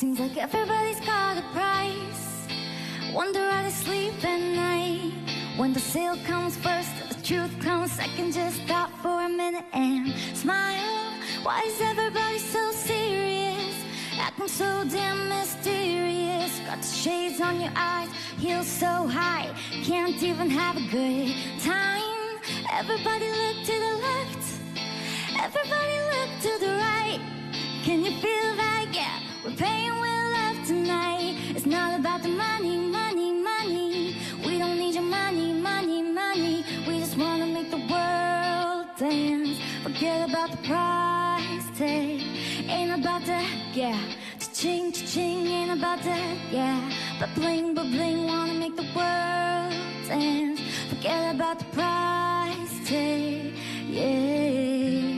Seems like everybody's got a price. Wonder how they sleep at night. When the sale comes first, the truth comes second. Just stop for a minute and smile. Why is everybody so serious? Acting so damn mysterious. Got the shades on your eyes, heels so high, can't even have a good time. Everybody look to the left, everybody look to the right. Can you feel that? Yeah, we're paying with love tonight. It's not about the money, money, money. We don't need your money, money, money. We just wanna make the world dance. Forget about the price tag. Ain't about that, yeah. Cha-ching, cha-ching, ain't about that, yeah. But bling, wanna make the world dance. Forget about the price tag, yeah.